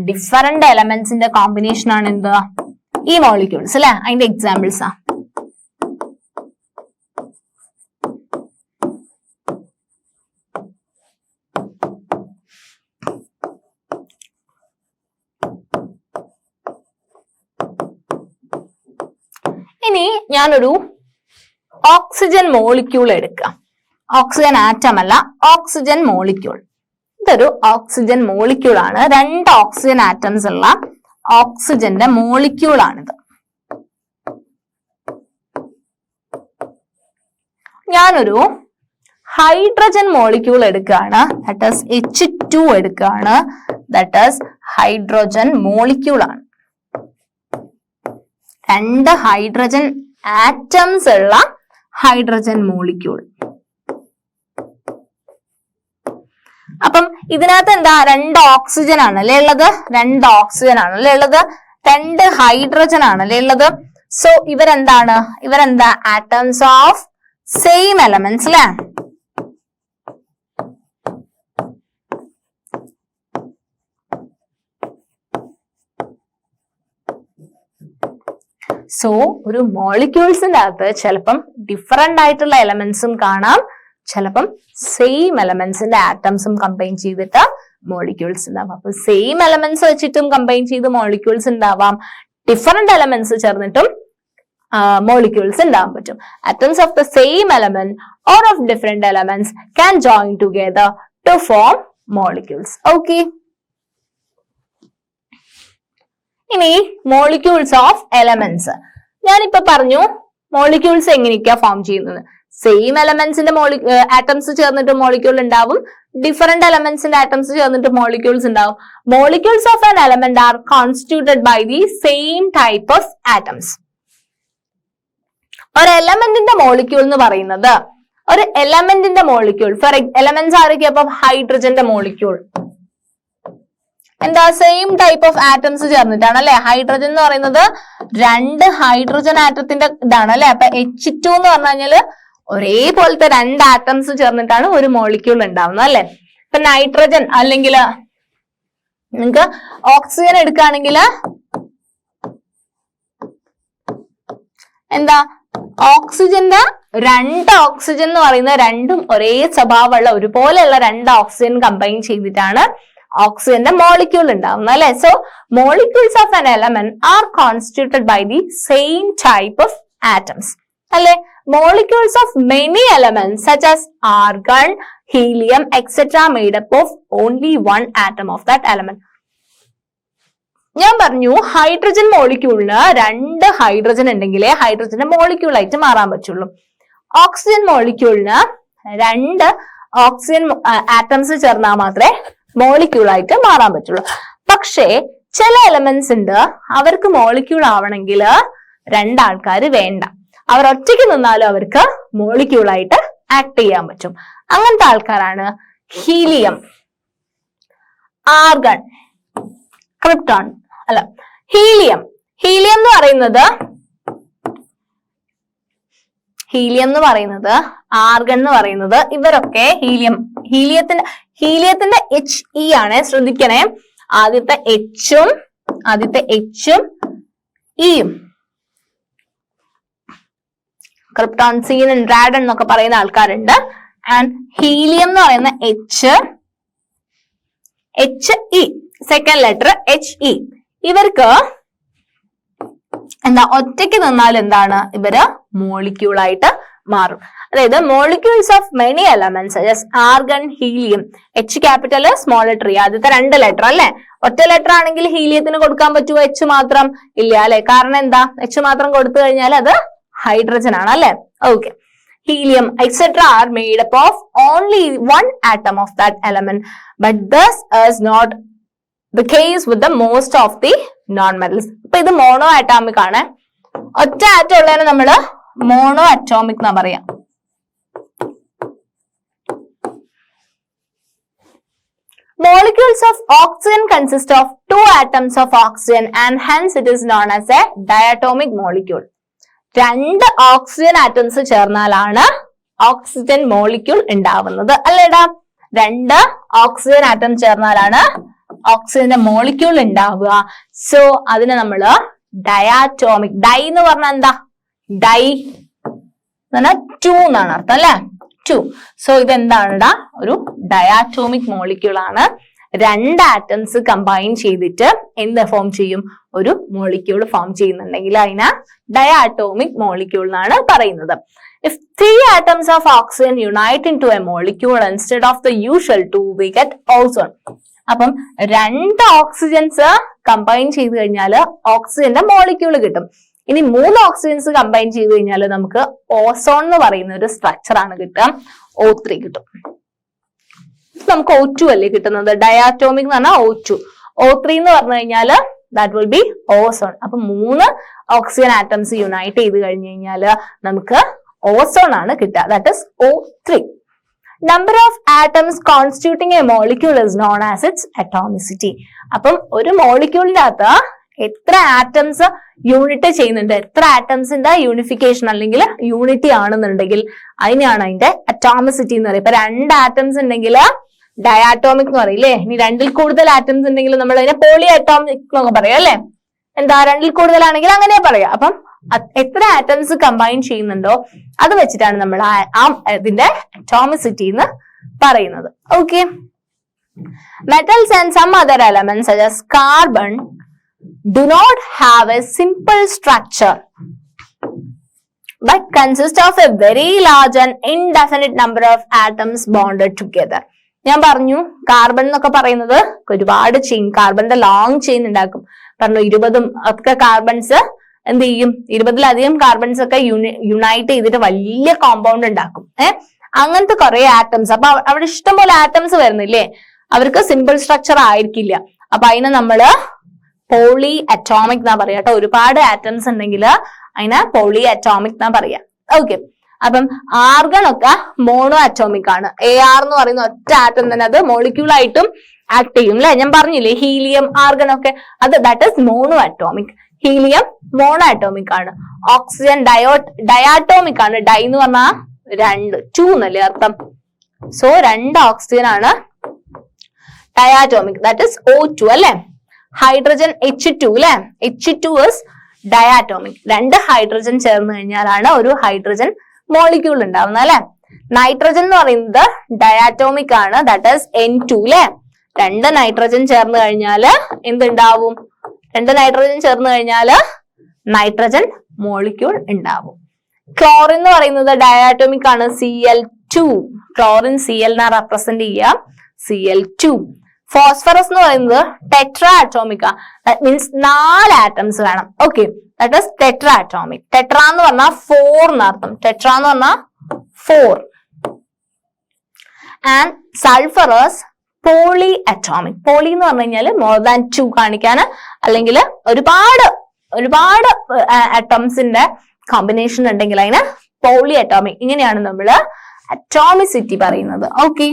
ഡിഫറെന്റ് എലമെന്റ്സിന്റെ കോമ്പിനേഷൻ ആണ് എന്ത്? ഈ മോളിക്യൂൾസ് അല്ലെ? അതിന്റെ എക്സാമ്പിൾസ് ആ. ഇനി ഞാനൊരു ഓക്സിജൻ മോളിക്യൂൾ എടുക്കാം. ഓക്സിജൻ ആറ്റം അല്ല, ഓക്സിജൻ മോളിക്യൂൾ. ഇതൊരു ഓക്സിജൻ മോളിക്യൂൾ ആണ്. 2 ഓക്സിജൻ ആറ്റംസ് ഉള്ള ഓക്സിജന്റെ മോളിക്യൂൾ ആണിത്. ഞാനൊരു ഹൈഡ്രജൻ മോളിക്യൂൾ എടുക്കുകയാണ്, ദാറ്റ് ഈസ് H2 എടുക്കുകയാണ്, ദാറ്റ് ഈസ് ഹൈഡ്രജൻ മോളിക്യൂൾ ആണ്. 2 ഹൈഡ്രജൻ ആറ്റംസ് ഉള്ള ഹൈഡ്രജൻ മോളിക്യൂൾ. അപ്പം ഇതിനകത്ത് എന്താ? 2 ഓക്സിജൻ ആണല്ലേ ഉള്ളത്, 2 ഓക്സിജൻ ആണല്ലേ ഉള്ളത്, 2 ഹൈഡ്രജൻ ആണല്ലേ ഉള്ളത്. സോ ഇവരെന്താ? ആറ്റംസ് ഓഫ് സെയിം എലമെന്റ്സ് അല്ലെ? സോ ഒരു മോളിക്യൂൾസിന്റെ അകത്ത് ചിലപ്പം ഡിഫറെന്റ് ആയിട്ടുള്ള എലമെന്റ്സും കാണാം, ചിലപ്പം സെയിം എലമെന്റ്സിന്റെ ആറ്റംസും കമ്പൈൻ ചെയ്തിട്ട് മോളിക്യൂൾസ് ഉണ്ടാവാം. അപ്പൊ സെയിം എലമെന്റ്സ് വെച്ചിട്ടും കമ്പൈൻ ചെയ്ത് മോളിക്യൂൾസ് ഉണ്ടാവാം, ഡിഫറെന്റ് എലമെന്റ്സ് ചേർന്നിട്ടും മോളിക്യൂൾസ് ഉണ്ടാവാൻ പറ്റും. Atoms of the same element or of different elements can join together to form molecules. Okay, ഇനി മോളിക്യൂൾസ് ഓഫ് എലമെന്റ്സ്. ഞാനിപ്പോ പറഞ്ഞു മോളിക്യൂൾസ് എങ്ങനെയൊക്കെയാ ഫോം ചെയ്യുന്നത്. സെയിം എലമെന്റ്സിന്റെ ആറ്റംസ് ചേർന്നിട്ട് മോളിക്യൂൾ ഉണ്ടാവും, ഡിഫറെന്റ് എലമെന്റ്സിന്റെ ആറ്റംസ് ചേർന്നിട്ട് മോളിക്യൂൾസ് ഉണ്ടാവും. Molecules of an element are constituted by the same type of atoms. ഒരു എലമെന്റിന്റെ മോളിക്യൂൾ എന്ന് പറയുന്നത്, ഒരു എലമെന്റിന്റെ മോളിക്യൂൾ ഫോർ എലമെന്റ്സ് ആരൊക്കെ? അപ്പം ഹൈഡ്രജന്റെ മോളിക്യൂൾ എന്താ? സെയിം ടൈപ്പ് ഓഫ് ആറ്റംസ് ചേർന്നിട്ടാണ് അല്ലെ? ഹൈഡ്രജൻ എന്ന് പറയുന്നത് 2 ഹൈഡ്രജൻ ആറ്റത്തിന്റെ ഇതാണ് അല്ലെ? അപ്പൊ H2 എന്ന് പറഞ്ഞു കഴിഞ്ഞാല് ഒരേപോലത്തെ 2 ആറ്റംസ് ചേർന്നിട്ടാണ് ഒരു മോളിക്യൂൾ ഉണ്ടാവുന്നത് അല്ലെ? ഇപ്പൊ നൈട്രജൻ അല്ലെങ്കിൽ നിങ്ങൾക്ക് ഓക്സിജൻ എടുക്കുകയാണെങ്കിൽ എന്താ? ഓക്സിജന്റെ 2 ഓക്സിജൻ എന്ന് പറയുന്നത് രണ്ടും ഒരേ സ്വഭാവമുള്ള ഒരുപോലെയുള്ള 2 ഓക്സിജൻ കമ്പൈൻ ചെയ്തിട്ടാണ് ഓക്സിജന്റെ മോളിക്യൂൾ ഉണ്ടാവുന്നത് അല്ലെ? So molecules of an element are constituted by the same type of atoms അല്ലെ? Molecules of many elements such as argon, helium, etc. made up of only one atom of that element. ഞാൻ പറഞ്ഞു ഹൈഡ്രജൻ മോളിക്യൂളിന് 2 ഹൈഡ്രജൻ ഉണ്ടെങ്കിലേ ഹൈഡ്രജന്റെ മോളിക്യൂൾ ആയിട്ട് മാറാൻ പറ്റുള്ളൂ. ഓക്സിജൻ മോളിക്യൂളിന് 2 ഓക്സിജൻ ആറ്റംസ് ചേർന്നാൽ മാത്രമേ മോളിക്യൂൾ ആയിട്ട് മാറാൻ പറ്റുള്ളൂ. പക്ഷേ ചില എലമെന്റ്സ് ഉണ്ട്, അവർക്ക് മോളിക്യൂൾ ആവണമെങ്കിൽ 2 ആൾക്കാർ വേണ്ട. അവർ ഒറ്റയ്ക്ക് നിന്നാലും അവർക്ക് മോളിക്യൂൾ ആയിട്ട് ആക്ട് ചെയ്യാൻ പറ്റും. അങ്ങനത്തെ ആൾക്കാരാണ് ഹീലിയം. ആർഗൺ, ക്രിപ്റ്റോൺ അല്ല ഹീലിയം. ഹീലിയം എന്ന് പറയുന്നത് ആർഗൺ എന്ന് പറയുന്നത് ഇവരൊക്കെ ഹീലിയത്തിന്റെ HE ആണ്. ശ്രദ്ധിക്കണേ, ആദ്യത്തെ എച്ചും ഇയും. ക്രിപ്റ്റോൺ, സീനൻ, റാഡൺ എന്നൊക്കെ പറയുന്ന ആൾക്കാരുണ്ട്. ആൻഡ് ഹീലിയം എന്ന് പറയുന്ന HE, സെക്കൻഡ് ലെറ്റർ HE. ഇവർക്ക് എന്താ, ഒറ്റയ്ക്ക് നിന്നാൽ എന്താണ്, ഇവര് മോളിക്യൂൾ ആയിട്ട് മാറും. അതായത് molecules of many elements argon, helium, H capital small letter E, ആദ്യത്തെ 2 ലെറ്റർ അല്ലെ. ഒറ്റ ലെറ്റർ ആണെങ്കിൽ ഹീലിയത്തിന് കൊടുക്കാൻ പറ്റുമോ H മാത്രം? ഇല്ല അല്ലെ. കാരണം എന്താ, H മാത്രം കൊടുത്തു കഴിഞ്ഞാൽ അത് ഹൈഡ്രജൻ ആണ് അല്ലെ. Okay. Helium, etc. are made up of only one atom of that element, but this is not the case with the most of the non-metals. ഇപ്പൊ ഇത് മോണോ അറ്റോമിക് ആണ്. ഒറ്റ ആറ്റം ഉള്ളതിനെ നമ്മള് മോണോ അറ്റോമിക് എന്നാ പറയാം. Molecules of oxygen consist of 2 atoms of oxygen and hence it is known as a diatomic molecule. 2 oxygen atoms ചേർന്നാലാണ് ഓക്സിജൻ മോളിക്യൂൾ ഉണ്ടാവുന്നത് അല്ലേടാ. 2 ഓക്സിജൻ ആറ്റം ചേർന്നാലാണ് ഓക്സിജന്റെ മോളിക്യൂൾ ഉണ്ടാവുക. സോ അതിനെ നമ്മള് ഡയാറ്റോമിക്. ഡൈ എന്ന് പറഞ്ഞാൽ എന്താ, ഡൈ എന്ന് 2 എന്നാണ് അർത്ഥം അല്ലെ, 2. സോ ഇതെന്താണെടാ, ഒരു ഡയാറ്റോമിക് മോളിക്യൂൾ ആണ്. 2 ആറ്റംസ് കമ്പൈൻ ചെയ്തിട്ട് എന്ത് ഫോം ചെയ്യും, ഒരു മോളിക്യൂൾ ഫോം ചെയ്യുന്നുണ്ടെങ്കിൽ അതിനെ ഡയാറ്റോമിക് മോളിക്യൂൾ എന്നാണ് പറയുന്നത്. If 3 atoms of oxygen unite into a molecule instead of the usual 2, we get ozone. അപ്പം 2 ഓക്സിജൻസ് കമ്പൈൻ ചെയ്ത് കഴിഞ്ഞാൽ ഓക്സിജന്റെ മോളിക്യൂൾ കിട്ടും. ഇനി 3 ഓക്സിജൻസ് കമ്പൈൻ ചെയ്ത് കഴിഞ്ഞാൽ നമുക്ക് ഓസോൺ എന്ന് പറയുന്ന ഒരു സ്ട്രക്ചർ ആണ് കിട്ടുക. O3 കിട്ടും. നമുക്ക് O2 അല്ലേ കിട്ടുന്നത്, ഡയാറ്റോമിക് എന്ന് പറഞ്ഞാൽ O2. O3 എന്ന് പറഞ്ഞു കഴിഞ്ഞാൽ that will be ozone. അപ്പൊ 3 ഓക്സിജൻ ആറ്റംസ് യുണൈറ്റ് ചെയ്ത് കഴിഞ്ഞു കഴിഞ്ഞാൽ നമുക്ക് ഓസോൺ ആണ് കിട്ടുക. That is O3. Number of atoms constituting a molecule is known as its atomicity. അപ്പം ഒരു മോളിക്യൂളിന്റെ അകത്ത് എത്ര ആറ്റംസ് യൂണിറ്റ് ചെയ്യുന്നുണ്ട്, എത്ര ആറ്റംസിന്റെ യൂണിഫിക്കേഷൻ അല്ലെങ്കിൽ യൂണിറ്റി ആണെന്നുണ്ടെങ്കിൽ അതിനെയാണ് അതിന്റെ അറ്റോമിസിറ്റി എന്ന് പറയുന്നത്. ഇപ്പൊ 2 ആറ്റംസ് ഉണ്ടെങ്കിൽ ഡയാറ്റോമിക് എന്ന് പറയില്ലേ. ഇനി 2ൽ കൂടുതൽ ആറ്റംസ് ഉണ്ടെങ്കിൽ നമ്മൾ അതിനെ പോളി അറ്റോമിക് എന്നൊക്കെ പറയാം അല്ലെ. എന്താ, 2ൽ കൂടുതലാണെങ്കിൽ അങ്ങനെ പറയാം. അപ്പം എത്ര ആറ്റംസ് കമ്പൈൻ ചെയ്യുന്നുണ്ടോ അത് വെച്ചിട്ടാണ് നമ്മൾ ഇതിന്റെ അറ്റോമിസിറ്റി എന്ന് പറയുന്നത്. Okay. Metals and some other elements such as carbon do not have a simple structure but consist of a very large and indefinite number of atoms bonded together. ഞാൻ പറഞ്ഞു കാർബൺ എന്നൊക്കെ പറയുന്നത് ഒരുപാട് ചെയിൻ, കാർബണിന്റെ ലോങ് ചെയിൻ ഉണ്ടാക്കും. പറഞ്ഞു 20 ഒക്കെ കാർബൺസ് എന്ത് ചെയ്യും, 20ലധികം കാർബൺസ് ഒക്കെ യുണൈറ്റ് ചെയ്തിട്ട് വലിയ കോമ്പൗണ്ട് ഉണ്ടാക്കും. അങ്ങനത്തെ കുറെ ആറ്റംസ്. അപ്പൊ അവിടെ ഇഷ്ടംപോലെ ആറ്റംസ് വരുന്നില്ലേ, അവർക്ക് സിമ്പിൾ സ്ട്രക്ചർ ആയിരിക്കില്ല. അപ്പൊ അതിനെ നമ്മള് പോളി അറ്റോമിക് എന്നാ പറയാ കേട്ടോ. ഒരുപാട് ആറ്റംസ് ഉണ്ടെങ്കിൽ അതിനെ പോളി അറ്റോമിക് എന്നാ പറയാ. ഓക്കെ. അപ്പം ആർഗൺ ഒക്കെ മോണോ അറ്റോമിക് ആണ്. AR എന്ന് പറയുന്ന ഒറ്റ ആറ്റം തന്നെ അത് മോളിക്യൂൾ ആയിട്ടും ആക്ട് ചെയ്യും അല്ലെ. ഞാൻ പറഞ്ഞില്ലേ ഹീലിയം, ആർഗൺ ഒക്കെ, അത് that is mono atomic. Helium mono atomic ആണ്. ഓക്സിജൻ ഡയാറ്റോമിക് ആണ്. ഡൈ എന്ന് പറഞ്ഞാൽ 2 എന്നല്ലേ അർത്ഥം. സോ 2 ഓക്സിജൻ ആണ് ഡയാറ്റോമിക്, ദാറ്റ് ഇസ് O2 അല്ലെ. ഹൈഡ്രജൻ H2 അല്ലെ. H2 is diatomic. 2 ഹൈഡ്രജൻ ചേർന്ന് കഴിഞ്ഞാലാണ് ഒരു ഹൈഡ്രജൻ മോളിക്യൂൾ ഉണ്ടാവുന്നത് അല്ലെ. നൈട്രജൻ എന്ന് പറയുന്നത് ഡയാറ്റോമിക് ആണ്, ദാറ്റ് ഇസ് N2 അല്ലെ. 2 നൈട്രജൻ ചേർന്ന് കഴിഞ്ഞാല് എന്തുണ്ടാവും, 2 നൈട്രജൻ ചേർന്ന് കഴിഞ്ഞാല് നൈട്രജൻ മോളിക്യൂൾ ഉണ്ടാവും. ക്ലോറിൻ എന്ന് പറയുന്നത് ഡയാറ്റോമിക് ആണ്, Cl2. ക്ലോറിൻ Cl എന്നാ റെപ്രസെന്റ് ചെയ്യുക, Cl2. ഫോസ്ഫറസ് എന്ന് പറയുന്നത് ടെട്രാ അറ്റോമിക് ആ, ദാറ്റ് മീൻസ് 4 ആറ്റംസ് വേണം. Okay, that is tetra atomic. Tetra എന്ന് പറഞ്ഞാൽ 4 എന്നർത്ഥം. ടെട്രാ എന്ന് പറഞ്ഞാൽ 4. And sulphurous poly atomic. Poly എന്ന് പറഞ്ഞു കഴിഞ്ഞാൽ മോർ ദാൻ 2 കാണിക്കാൻ, അല്ലെങ്കിൽ ഒരുപാട് അറ്റംസിന്റെ കോമ്പിനേഷൻ ഉണ്ടെങ്കിൽ അതിന് പോളി അറ്റോമിക്. ഇങ്ങനെയാണ് നമ്മൾ അറ്റോമിസിറ്റി പറയുന്നത്. ഓക്കെ.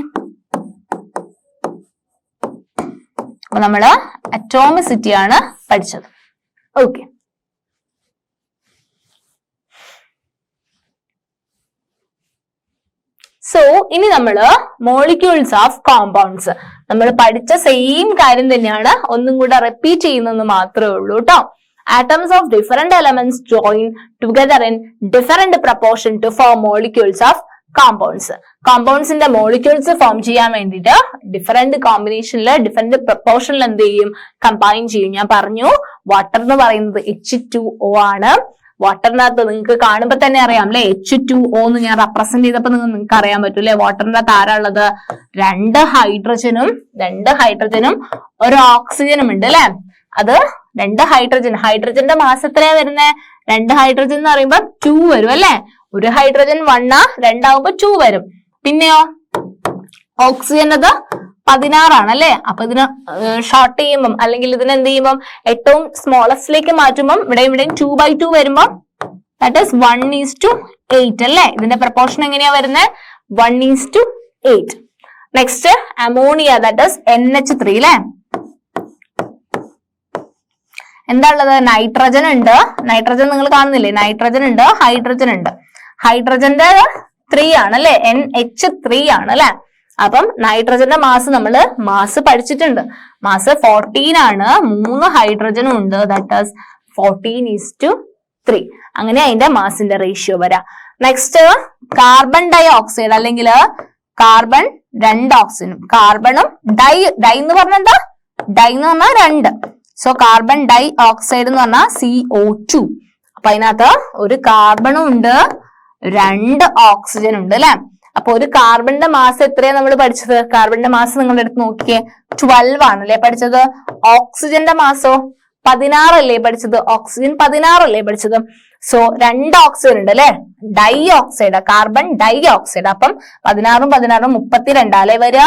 അപ്പൊ നമ്മള് അറ്റോമിസിറ്റി ആണ് പഠിച്ചത്. ഓക്കെ, സോ ഇനി നമ്മള് മോളിക്യൂൾസ് ഓഫ് കോമ്പൗണ്ട്സ് നമ്മൾ പഠിച്ച സെയിം കാര്യം തന്നെയാണ്, ഒന്നും കൂടെ റിപ്പീറ്റ് ചെയ്യുന്നെന്ന് മാത്രമേ ഉള്ളൂ കേട്ടോ. Atoms of different elements join together in different proportion to form molecules of compounds. കോമ്പൗണ്ട്സിന്റെ മോളിക്യൂൾസ് ഫോം ചെയ്യാൻ വേണ്ടിയിട്ട് ഡിഫറെന്റ് കോമ്പിനേഷനിൽ ഡിഫറെന്റ് പ്രപ്പോർഷനിൽ എന്ത് ചെയ്യും, കമ്പൈൻ ചെയ്യും. ഞാൻ പറഞ്ഞു വാട്ടർ എന്ന് പറയുന്നത് H2O ആണ്. വാട്ടറിനകത്ത് നിങ്ങൾക്ക് കാണുമ്പോൾ തന്നെ അറിയാം അല്ലെ, H2O എന്ന് ഞാൻ റെപ്രസെന്റ് ചെയ്തപ്പോൾ നിങ്ങൾക്ക് അറിയാൻ പറ്റും അല്ലെ. വാട്ടറിന്റെ താരമുള്ളത് 2 ഹൈഡ്രജനും 1 ഓക്സിജനും ഉണ്ട് അല്ലെ. അത് 2 ഹൈഡ്രജന്റെ മാസ് എത്രയാ വരുന്നത്? 2 ഹൈഡ്രജൻ എന്ന് പറയുമ്പോൾ 2 വരും അല്ലെ. 1 ഹൈഡ്രജൻ 1 2 ആവുമ്പോ 2 വരും. പിന്നെയോ ഓക്സിജൻ അത് 16 ആണ് അല്ലെ. അപ്പൊ ഇതിന് ഷോർട്ട് ചെയ്യുമ്പം അല്ലെങ്കിൽ ഇതിന് എന്ത് ചെയ്യുമ്പം ഏറ്റവും സ്മോളസ്റ്റിലേക്ക് മാറ്റുമ്പം ഇവിടെയും 2/2 വരുമ്പം ദാറ്റ് ഈസ് 1:8 അല്ലെ. ഇതിന്റെ പ്രപ്പോർഷൻ എങ്ങനെയാ വരുന്നത്? 1:8. Next ammonia, that is NH3 അല്ലെ. എന്താ ഉള്ളത്? നൈട്രജൻ ഉണ്ട്. നൈട്രജൻ നിങ്ങൾ കാണുന്നില്ലേ? നൈട്രജൻ ഉണ്ട്, ഹൈഡ്രജൻ ഉണ്ട്. ഹൈഡ്രജന്റെ 3 ആണ് അല്ലെ, NH3 ആണ് അല്ലെ. അപ്പം നൈട്രജന്റെ മാസ് പഠിച്ചിട്ടുണ്ട്. മാസ് 14 ആണ്. 3 ഹൈഡ്രജനും ഉണ്ട്. That is 14:3. അങ്ങനെ അതിന്റെ മാസിന്റെ റേഷ്യോ വരാം. നെക്സ്റ്റ് കാർബൺ ഡൈ ഓക്സൈഡ് അല്ലെങ്കിൽ കാർബൺ 2 ഓക്സിജനും കാർബണും ഡൈ എന്ന് പറഞ്ഞാൽ എന്താ? ഡൈ എന്ന് പറഞ്ഞാൽ 2. സോ കാർബൺ ഡൈ ഓക്സൈഡ് എന്ന് പറഞ്ഞാൽ CO2. അപ്പൊ അതിനകത്ത് ഒരു കാർബണും ഉണ്ട്, 2 ഓക്സിജൻ ഉണ്ട് അല്ലെ. അപ്പൊ ഒരു കാർബണിന്റെ മാസ് എത്രയാ നമ്മൾ പഠിച്ചത്? കാർബണിന്റെ മാസ് നിങ്ങളുടെ അടുത്ത് നോക്കിയേ, 12 ആണല്ലേ പഠിച്ചത്. ഓക്സിജന്റെ മാസോ 16 അല്ലേ പഠിച്ചത്. ഓക്സിജൻ 16 അല്ലേ പഠിച്ചത്. സോ 2 ഓക്സിജൻ ഉണ്ട് അല്ലെ. Dioxide, carbon dioxide. അപ്പം 16 32 അല്ലേ വരിക.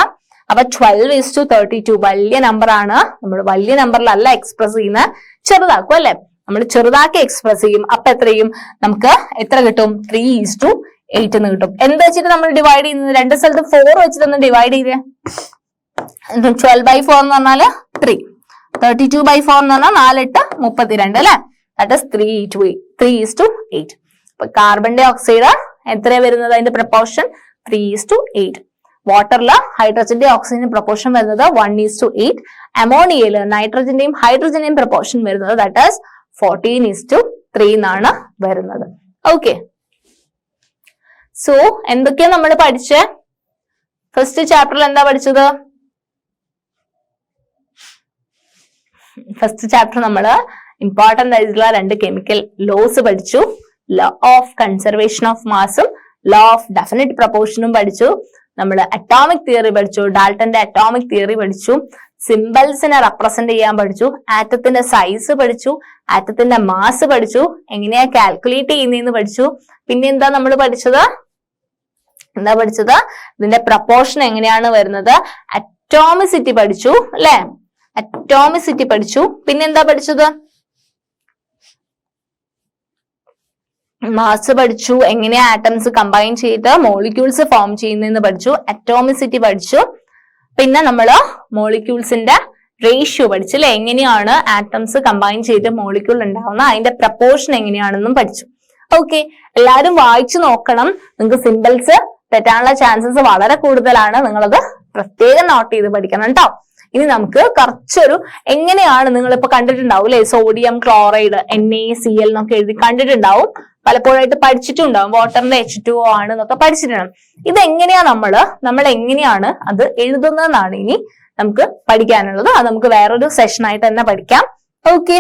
അപ്പൊ 12:32 വലിയ നമ്പർ ആണ്. നമ്മൾ വലിയ നമ്പറിലല്ല എക്സ്പ്രസ് ചെയ്യുന്ന, ചെറുതാക്കും അല്ലെ. നമ്മൾ ചെറുതാക്കി എക്സ്പ്രസ് ചെയ്യും. അപ്പൊ എത്രയും നമുക്ക് എത്ര കിട്ടും? 3:8 എന്ന് കിട്ടും. എന്ത് വെച്ചിട്ട് നമ്മൾ ഡിവൈഡ് ചെയ്യുന്നത്? 2 സ്ഥലത്ത് 4 വെച്ചിട്ടൊന്ന് ഡിവൈഡ് ചെയ്തേ. 12/4 എന്ന് പറഞ്ഞാല് 3, 32/4 എന്ന് പറഞ്ഞാൽ 4 8 32 അല്ലെ. That is 3:8. അപ്പൊ കാർബൺ ഡൈ ഓക്സൈഡ് എത്രയാ വരുന്നത്? അതിന്റെ പ്രപ്പോർഷൻ 3:8. വാട്ടറില് ഹൈഡ്രജന്റെ ഓക്സിജന്റെ പ്രപ്പോർഷൻ വരുന്നത് 1:8. അമോണിയയില് നൈട്രജന്റെയും ഹൈഡ്രജന്റെയും പ്രപ്പോർഷൻ വരുന്നത് ദാറ്റ് ഈസ് 14:3 എന്നാണ് വരുന്നത്. ഓക്കെ, സോ എന്തൊക്കെയാ നമ്മൾ പഠിച്ചേ? ഫസ്റ്റ് ചാപ്റ്ററിൽ എന്താ പഠിച്ചത്? ഫസ്റ്റ് ചാപ്റ്റർ നമ്മള് ഇമ്പോർട്ടന്റ് ആയിട്ടുള്ള 2 കെമിക്കൽ ലോസ് പഠിച്ചു. ലോ ഓഫ് കൺസർവേഷൻ ഓഫ് മാസും ലോ ഓഫ് ഡെഫിനിറ്റ് പ്രപ്പോർഷനും പഠിച്ചു. നമ്മൾ അറ്റോമിക് തിയറി പഠിച്ചു, ഡാൽട്ടന്റെ അറ്റോമിക് തിയറി പഠിച്ചു, സിംബൽസിനെ റെപ്രസെന്റ് ചെയ്യാൻ പഠിച്ചു, ആറ്റത്തിന്റെ സൈസ് പഠിച്ചു, ആറ്റത്തിന്റെ മാസ് പഠിച്ചു, എങ്ങനെയാ കാൽക്കുലേറ്റ് ചെയ്യുന്നതെന്ന് പഠിച്ചു. പിന്നെ എന്താ നമ്മൾ പഠിച്ചത്? ഇതിന്റെ പ്രപ്പോർഷൻ എങ്ങനെയാണ് വരുന്നത്? അറ്റോമിസിറ്റി പഠിച്ചു അല്ലെ. അറ്റോമിസിറ്റി പഠിച്ചു. പിന്നെന്താ പഠിച്ചത്? മാസ് പഠിച്ചു, എങ്ങനെയാ ആറ്റംസ് കമ്പൈൻ ചെയ്ത് മോളിക്യൂൾസ് ഫോം ചെയ്യുന്നതെന്ന് പഠിച്ചു, അറ്റോമിസിറ്റി പഠിച്ചു. പിന്നെ നമ്മള് മോളിക്യൂൾസിന്റെ റേഷ്യോ പഠിച്ചു അല്ലെ. എങ്ങനെയാണ് ആറ്റംസ് കമ്പൈൻ ചെയ്ത് മോളിക്യൂൾ ഉണ്ടാവുന്ന, അതിന്റെ പ്രപ്പോർഷൻ എങ്ങനെയാണെന്നും പഠിച്ചു. ഓക്കെ, എല്ലാവരും വായിച്ചു നോക്കണം. നിങ്ങൾക്ക് സിമ്പിൾസ് തെറ്റാനുള്ള ചാൻസസ് വളരെ കൂടുതലാണ്. നിങ്ങളത് പ്രത്യേകം നോട്ട് ചെയ്ത് പഠിക്കണം കേട്ടോ. ഇനി നമുക്ക് കുറച്ചൊരു എങ്ങനെയാണ്, നിങ്ങളിപ്പോ കണ്ടിട്ടുണ്ടാവും അല്ലെ, സോഡിയം ക്ലോറൈഡ് NaCl എന്നൊക്കെ എഴുതി കണ്ടിട്ടുണ്ടാവും, പലപ്പോഴായിട്ട് പഠിച്ചിട്ടുണ്ടാവും. വാട്ടറിന്റെ H2O ആണ് എന്നൊക്കെ പഠിച്ചിട്ടുണ്ടാവും. ഇതെങ്ങനെയാ നമ്മൾ എങ്ങനെയാണ് അത് എഴുതുന്നതെന്നാണ് ഇനി നമുക്ക് പഠിക്കാനുള്ളത്. അത് നമുക്ക് വേറൊരു സെഷനായിട്ട് തന്നെ പഠിക്കാം. ഓക്കെ.